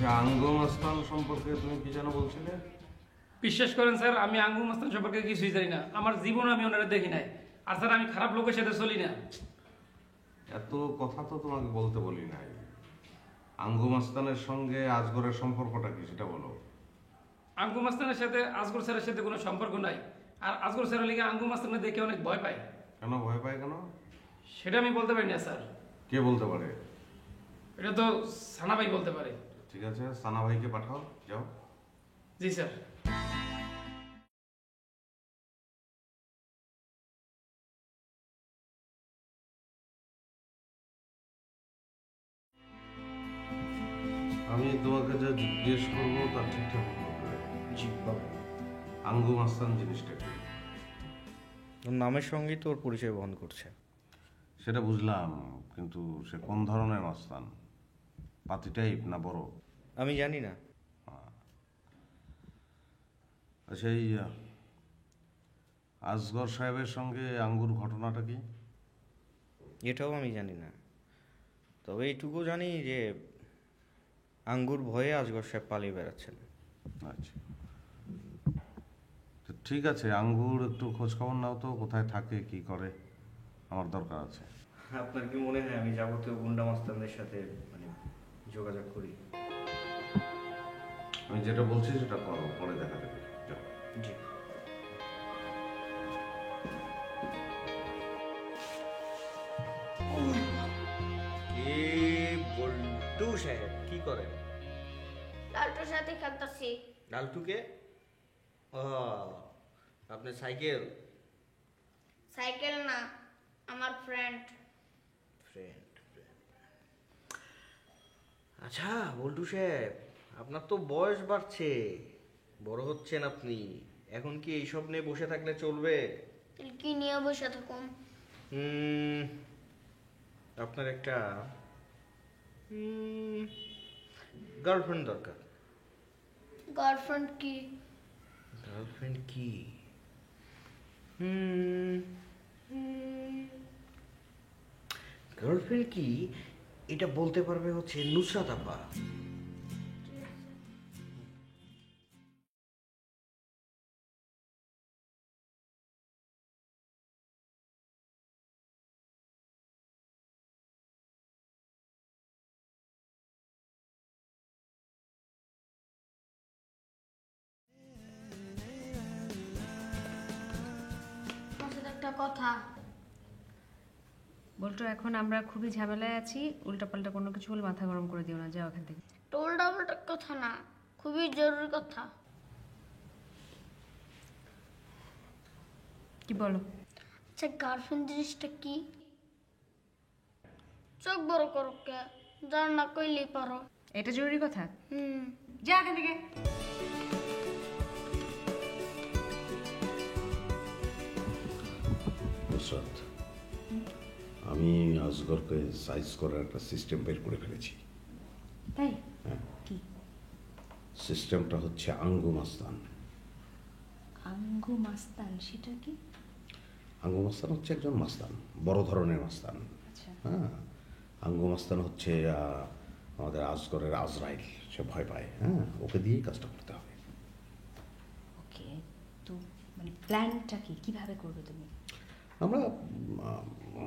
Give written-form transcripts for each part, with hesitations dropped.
আচ্ছা, আঙ্গম আস্তান সম্পর্কে তুমি কি যেন বলছিলে? বিশ্বাস করেন স্যার, আমি আঙ্গুর মাস্তান সম্পর্কে কিছুই জানি না। আমার জীবনে আমি ওনারা দেখি নাই। আর স্যার, আমি খারাপ লোকের সাথে চলি না। এত কথা তো তোমাকে বলতে বলি নাই। আঙ্গুম আস্তানের সঙ্গে আজগরের সম্পর্কটা কি সেটা বলো। আঙ্গুর মাস্তানের সাথে আজগর স্যারের সাথে কোনো সম্পর্ক নাই। আর আজগর স্যারের লিগে আঙ্গুর মাস্তানের দেখে অনেক ভয় পাই। কেন ভয় পায় কেন? সেটা আমি বলতে পারি না স্যার। কে বলতে পারে? এটা তো সানা ভাই বলতে পারে। ঠিক আছে, সানা ভাইকে পাঠাও, যাও। জি স্যার। আমি তোমাকে যা জিজ্ঞেস করবো তার ঠিকঠাক উত্তর দেবে। জি বাবু। আঙ্গুম আস্তান জিনিসটা কি? ওর নামের সঙ্গেই তো ওর পরিচয় বহন করছে। সেটা বুঝলাম, কিন্তু সে কোন ধরনের মাস্তান? পাতি টাইপ না বড়? আমি জানি না। আচ্ছা, এই আসগর সাহেবের সঙ্গে আঙ্গুর ঘটনাটা কি? এটাও আমি জানি না, তবে এইটুকু জানি যে আঙ্গুর ভয়ে আজগর সাহেব পালিয়ে বেড়াচ্ছেন। আচ্ছা, তো ঠিক আছে, আঙ্গুর একটু খোঁজ খবর নাও তো, কোথায় থাকে কি করে, আমার দরকার আছে। আপনার কি মনে হয় আমি যাবতীয় গুন্ডা মাস্তানদের সাথে যোগাযোগ করি? আমি যেটা বলছি সেটা করো, পরে দেখা যাবে। যাও। জি। কে বল্টু সাহেব কি করেন? লালটুর সাথে খেলতেছি। লালটুকে? ও, আপনার সাইকেল? সাইকেল না, আমার ফ্রেন্ড। ফ্রেন্ড। আচ্ছা বল্টু সাহেব, আপনার তো বয়স বাড়ছে, বড় হচ্ছেন আপনি, এখন কি এইসব নিয়ে বসে থাকলে চলবে? কি নিয়ে বসে থাকুন? আপনার একটা গার্লফ্রেন্ড দরকার। গার্লফ্রেন্ড কি? গার্লফ্রেন্ড কি? গার্লফ্রেন্ড কি এটা বলতে পারবে হচ্ছে নুসরাত আপা। আমার সাথে একটা কথা। বলতো এখন আমরা খুবই ঝামেলায় আছি, উল্টাপাল্টা কোনো কিছু বলে মাথা গরম করে দিও না, যাও এখান থেকে। টোল ডাবলটা কথা না, খুবই জরুরি কথা। কি বলো? আচ্ছা, গার্লফ্রেন্ড জিনিসটা কি? চোখ বড় করো কে? জান না কইলেই পারো। এটা জরুরি কথা? হুম। যা এখান থেকে। নুসরাত, আমি আসগরকে সাইজ করার একটা সিস্টেম বের করে ফেলেছি। তাই? হ্যাঁ, কি? সিস্টেমটা হচ্ছে আঙ্গুম আস্তান। আঙ্গু মাস্তান সেটা কি? আঙ্গুম আস্তান হচ্ছে একজন মাস্তান, বড় ধরনের মাস্তান। আচ্ছা। হ্যাঁ, আঙ্গুম আস্তান হচ্ছে আমাদের আসগরের আজরাইল, সে ভয় পায়। হ্যাঁ, ওকে দিয়েই কাজটা করতে হবে। ওকে, তো মানে প্ল্যানটা কি, কিভাবে করবে তুমি? আমরা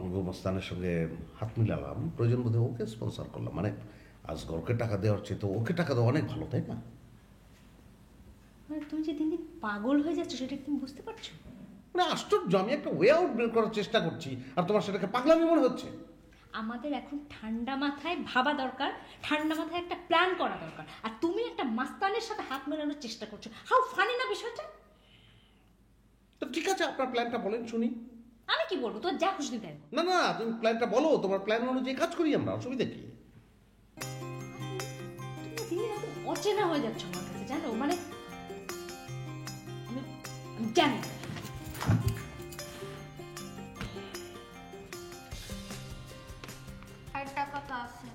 আঙ্গুম আস্তানের সঙ্গে হাত মিলালাম, প্রয়োজন বোধে ওকে স্পন্সর করলাম। মানে আসগরকে টাকা দেওয়ার চেয়ে তো ওকে টাকা দেওয়া অনেক ভালো, তাই না? মানে তুমি যে দিন দিন পাগল হয়ে যাচ্ছ সেটা কি তুমি বুঝতে পারছো? মানে আশ্চর্য, আমি একটা ওয়ে আউট বের করার চেষ্টা করছি আর তোমার সেটাকে পাগলামি মনে হচ্ছে। আমাদের এখন ঠান্ডা মাথায় ভাবা দরকার, ঠান্ডা মাথায় একটা প্ল্যান করা দরকার, আর তুমি একটা মাস্তানের সাথে হাত মেলানোর চেষ্টা করছো। হাউ ফানি না বিষয়টা? তো ঠিক আছে, আপনার প্ল্যানটা বলেন শুনি। আমি কি বলবো, তোর যা খুশি তাই বল। না না, তুমি প্ল্যানটা বলো, তোমার প্ল্যান অনুযায়ী কাজ করি আমরা, অসুবিধা কি? তুমি দিন দিন একদম অচেনা হয়ে যাচ্ছ আমার কাছে, জানো? মানে আমি আমি জানি না। একটা কথা আছে,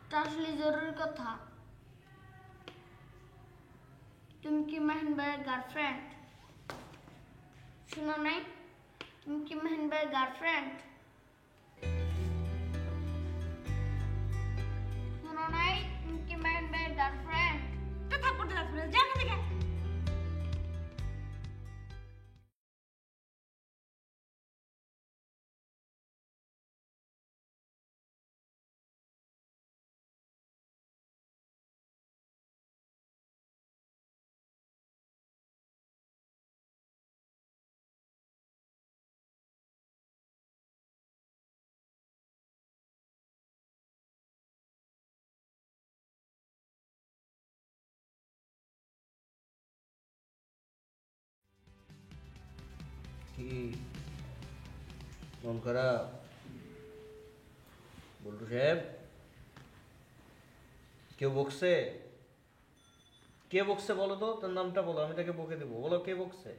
এটা আসলে জরুরি কথা। তুমি কি মেহেন ভাইয়ের গার্লফ্রেন্ড? শুনো নাই? তুমি কি মেহেন ভাইয়ের গার্লফ্রেন্ড? শুনো নাই? কি মন খারাপ? বল্টু সাহেব, কেউ বকছে? কে বকছে বলো তো, তার নামটা বলো, আমি তাকে বকে দেবো। বলো কে বকছে?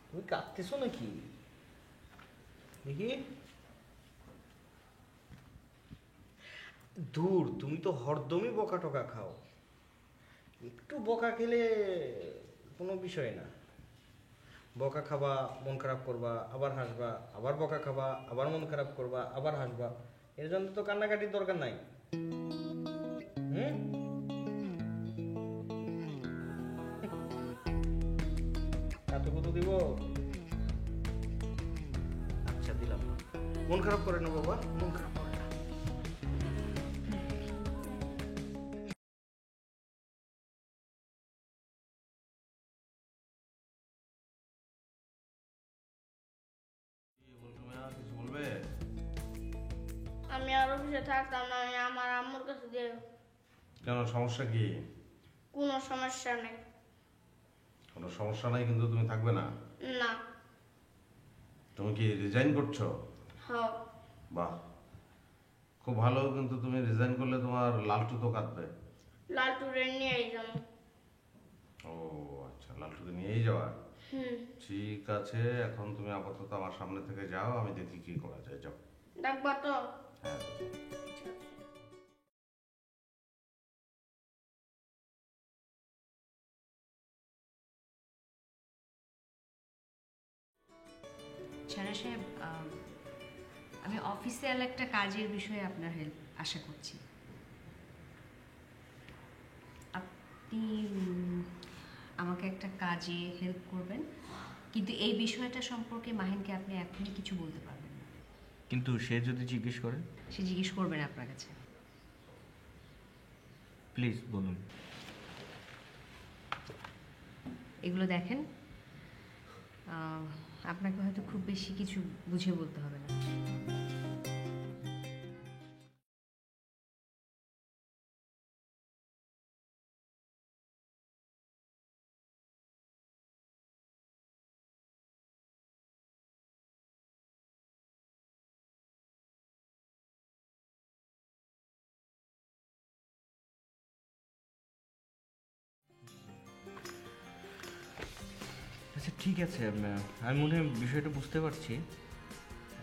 তুমি কাঁদতেছো নাকি দেখি? দূর, তুমি তো হরদমই বকা টকা খাও। একটু বকা খেলে কোনো বিষয় না। বকা খাবা, মন খারাপ করবা, আবার হাসবা, আবার বকা খাবা, আবার মন খারাপ করবা, আবার হাসবা। এর জন্য তো কান্নাকাটির দরকার নাই। হুম, কত দিব? আচ্ছা দিলাম। মন খারাপ করে না বাবা, মন খারাপ করে না। কিছু বলবে? আমি আর অফিসে থাকতাম না, আমি আমার আম্মুর কাছে দিয়ে। কেন, সমস্যা কি? কোনো সমস্যা নেই। কোনো সমস্যা নাই, কিন্তু তুমি থাকবে না? না। তুমি কি রিজাইন করছো? হ। বাহ, খুব ভালো। কিন্তু তুমি রিজাইন করলে তোমার লালটু তো কাঁদবে। লালটুরে নিয়ে যাবো। ও আচ্ছা, লালটুকে নিয়েই যাওয়া। হুম। ঠিক আছে, এখন তুমি আপাতত আমার সামনে থেকে যাও, আমি দেখি কি করা যায়। যাও। ডাকবা তো? হ্যাঁ। ছাড়া সাহেব, আমি অফিসিয়াল একটা কাজের বিষয়ে আপনার হেল্প আশা করছি। আপনি আমাকে একটা কাজে হেল্প করবেন, কিন্তু এই বিষয়টা সম্পর্কে মাহিনকে আপনি এখনই কিছু বলতে পারবেন না। কিন্তু সে যদি জিজ্ঞেস করে? সে জিজ্ঞেস করবেন আপনার কাছে। প্লিজ বলুন। এগুলো দেখেন, আপনাকে হয়তো খুব বেশি কিছু বুঝিয়ে বলতে হবে না। আচ্ছা ঠিক আছে, আমি মনে হয় বিষয়টা বুঝতে পারছি।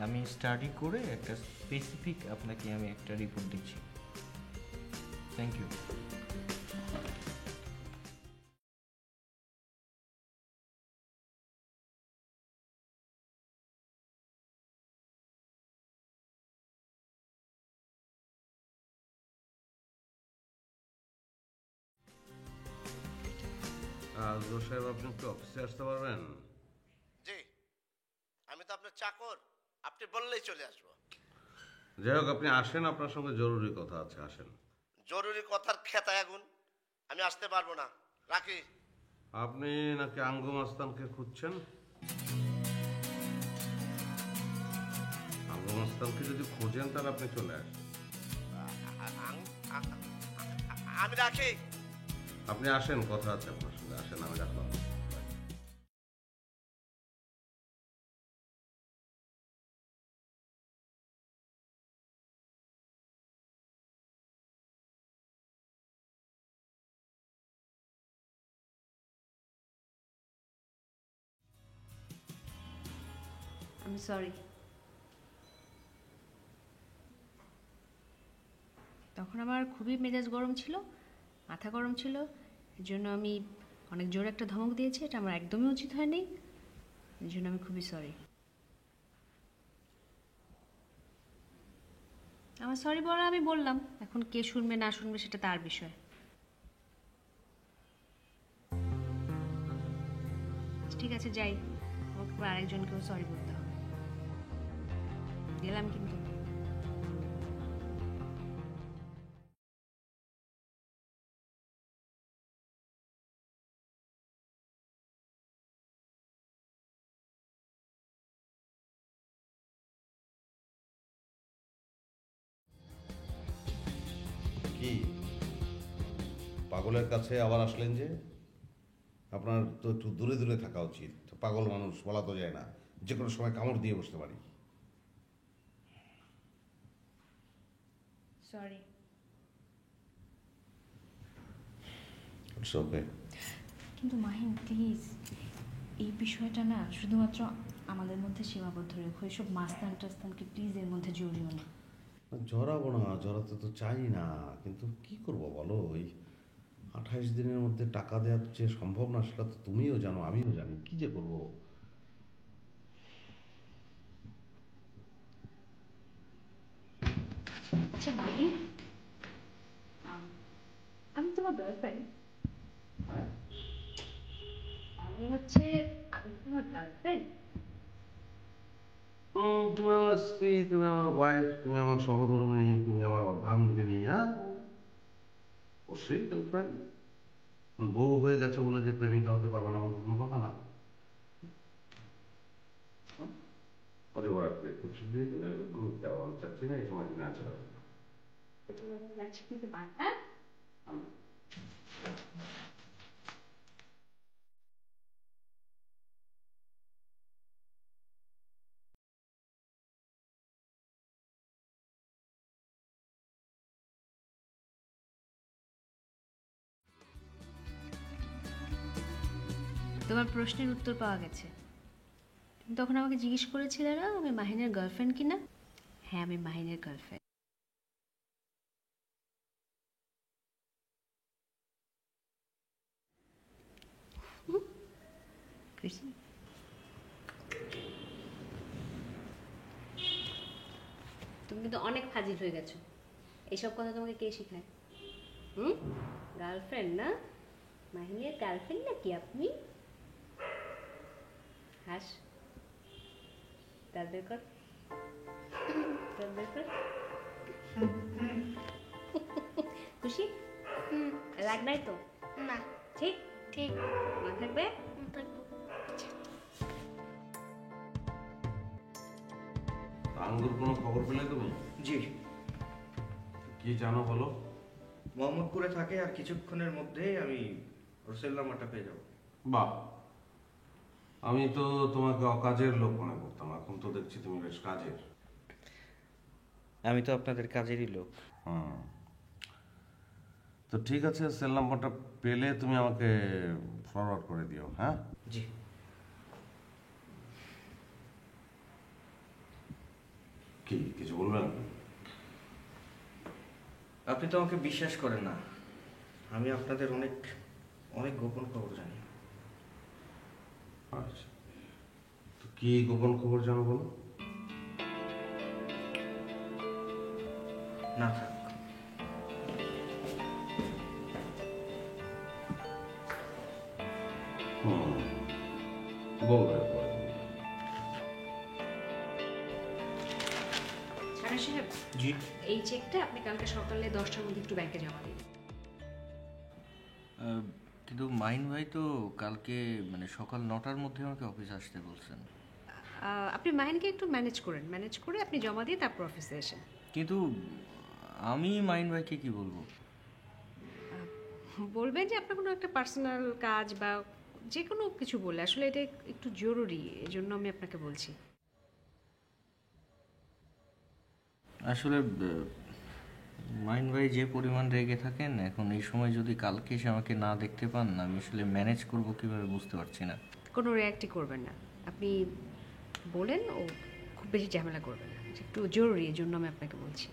আমি স্টাডি করে একটা স্পেসিফিক আপনাকে আমি একটা রিপোর্ট দিচ্ছি। Thank you. জোর সাহেব, আপনি একটু অফিসে আসতে পারবেন? জি, আমি তো আপনার চাকর, আপনি বললেই চলে আসবো। যাই হোক, আপনি আসেন, আপনার সঙ্গে জরুরি কথা আছে, আসেন। জরুরি কথার খেতায় আগুন, আমি আসতে পারবো না, রাখি। আপনি নাকি আঙ্গু মাস্তানকে খুঁজছেন? আঙ্গু মাস্তানকে যদি খোঁজেন তাহলে আপনি চলে আসেন। আমি রাখি। আপনি আসেন, কথা আছে আপনার সঙ্গে, আসেন, আমি রাখলাম। আমি সরি। তখন আমার খুবই মেজাজ গরম ছিল, মাথা গরম ছিল, এর জন্য আমি অনেক জোরে একটা ধমক দিয়েছি। এটা আমার একদমই উচিত হয়নি, এর জন্য আমি খুবই সরি। আমার সরি বলা আমি বললাম, এখন কে শুনবে না শুনবে সেটা তার বিষয়। ঠিক আছে, যাই। আমাকে আরেকজনকেও সরি বলতে হবে। গেলাম কিন্তু। কি পাগলের কাছে আবার আসলেন যে? আপনার তো একটু দূরে দূরে থাকা উচিত। পাগল মানুষ, বলা তো যায় না, যে কোনো সময় কামড় দিয়ে বসতে পারি। সরি। It's okay. কিন্তু মাহিন প্লিজ, এই বিষয়টা না শুধুমাত্র আমাদের মধ্যে সীমাবদ্ধ রেখো। এসব মাস্তান টাস্তানকে প্লিজ এর মধ্যে জড়িও না। জড়াবো না, জড়াতে তো চাই না, কিন্তু কি করব বলো, ওই 28 দিনের মধ্যে টাকা দেওয়ার যে সম্ভব না সেটা তো তুমিও জানো, আমিও জানি, কি যে করবো। আচ্ছা মাহিন, আমি তোমার গার্লফ্রেন্ড। আমি তোমার গার্লফ্রেন্ড। তুমি আমার স্ত্রী, তুমি আমার ওয়াইফ, তুমি আমার সহধর্মিণী, তুমি আমার অর্ধাঙ্গিনী। হ্যাঁ, অবশ্যই গার্লফ্রেন্ড। বউ হয়ে গেছে বলে যে প্রেমিকা হতে পারবে না, আমার কোনো কথা না। পরিবার খুশি দিয়ে ঘুরতে যাওয়া চাচ্ছি না, এই সময় তুমি আছো। তোমার প্রশ্নের উত্তর পাওয়া গেছে। তুমি তখন আমাকে জিজ্ঞেস করেছিলে না আমি মাহিনের গার্লফ্রেন্ড কিনা? হ্যাঁ, আমি মাহিনের গার্লফ্রেন্ড। খুশি? তুমি কিন্তু অনেক ফাজিল হয়ে গেছো। এইসব কথা তোমাকে কে শেখায়? গার্লফ্রেন্ড না? মাহিনের গার্লফ্রেন্ড নাকি আপনি? হাস, দাঁত বের কর, দাঁত বের কর। খুশি? রাগ নাই তো? না, ঠিক ঠিক মনে থাকবে? থাকবো। আঙ্গুর কোনো খবর পেলে তুমি? জি, কি জানো বলো? মোহাম্মদপুরে থাকে, আর কিছুক্ষণের মধ্যেই আমি ওর সেল নাম্বারটা পেয়ে যাবো। বাহ, আমি তো তোমাকে অকাজের লোক মনে করতাম, এখন তো দেখছি তুমি বেশ কাজের। আমি তো আপনাদের কাজেরই লোক। হুম, তো ঠিক আছে, সেল নাম্বারটা পেলে তুমি আমাকে ফরওয়ার্ড করে দিও। হ্যাঁ, জি। কি কিছু বলবেন? আপনি তো আমাকে বিশ্বাস করেন না, আমি আপনাদের অনেক অনেক গোপন খবর জানি। আচ্ছা, তো কি গোপন খবর জানো বলো? না থাক, বলবে। ছাড়া সাহেব, জি। এই চেকটা আপনি কালকে সকালে 10টার মধ্যে একটু ব্যাংকে জমা দিন। কিন্তু মাহিন ভাই তো কালকে মানে সকাল 9টার মধ্যে আমাকে অফিস আসতে বলছেন। আপনি মাহিনকে একটু ম্যানেজ করে আপনি জমা দিয়ে তারপর অফিসে এসেন। কিন্তু আমি মাহিন ভাইকে কি বলবো? বলবেন যে আপনার কোনো একটা পার্সোনাল কাজ বা যে কোনো কিছু বললে, আসলে এটা একটু জরুরি, এজন্য আমি আপনাকে বলছি। আসলে মাহিন ভাই যে পরিমাণ রেগে থাকেন, এখন এই সময় যদি কালকে এসে আমাকে না দেখতে পান, আমি আসলে ম্যানেজ করব কিভাবে বুঝতে পারছি না। কোনো রিয়াক্টই করবেন না, আপনি বলেন, ও খুব বেশি ঝামেলা করবেন না, একটু জরুরি, এজন্য আমি আপনাকে বলছি।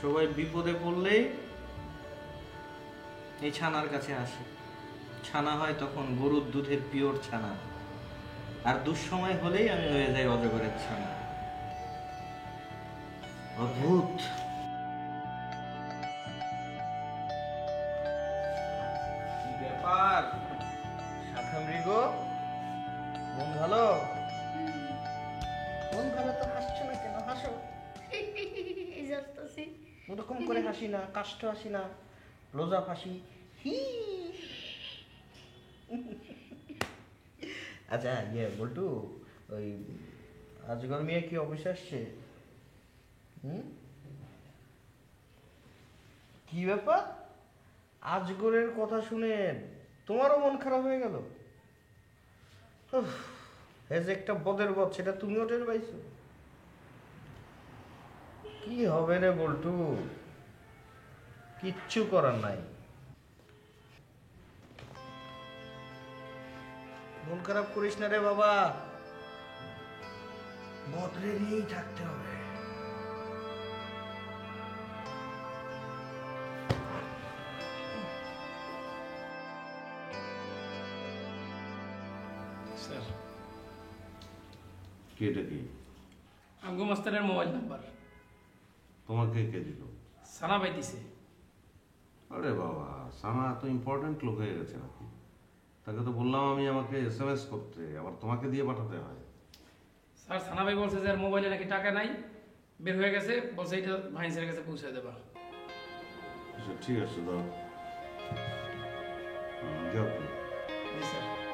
সবাই বিপদে পড়লেই এই ছানার কাছে আসে। ছানা হয় তখন গরুর দুধের পিওর ছানা, আর দুঃসময় হলেই আমি হয়ে যাই অজগরের ছানা। অদ্ভুত। কি ব্যাপার শাখা মৃগ, মন ভালো? মন ভালো তো হাসছো না কেন? হাসো। এই যাচ্ছি। ওরকম করে হাসি না, কাষ্ঠ হাসি না, রোজা হাসি। আচ্ছা বল্টু, ওই আজগর মিয়া কি অফিসে আসছে? হুম? কি ব্যাপার, আজগরের কথা শুনে তোমারও মন খারাপ হয়ে গেল? যে একটা বদের বদ, সেটা তুমিও টের পাইছো? কি হবে রে বল্টু, কিচ্ছু করার নাই। মন খারাপ করিস না রে বাবা, বদলে নিয়েই থাকতে হবে। স্যার, কে এটা কি? আঙ্গু মাস্টারের মোবাইল নাম্বার তোমাকে কে দিল? সানা ভাই দিছে। আরে বাবা, সানা এত ইম্পর্টেন্ট লোক হয়ে গেছে নাকি? তাকে তো বললাম আমি আমাকে SMS করতে, আবার তোমাকে দিয়ে পাঠাতে হয়। স্যার, সানা ভাই বলছে যে আর মোবাইলে নাকি টাকা নাই, বের হয়ে গেছে, বলছে এটা ভাইন্সের কাছে পৌঁছে দেবা। আচ্ছা ঠিক আছে, দাও। যাও তুমি। জি স্যার।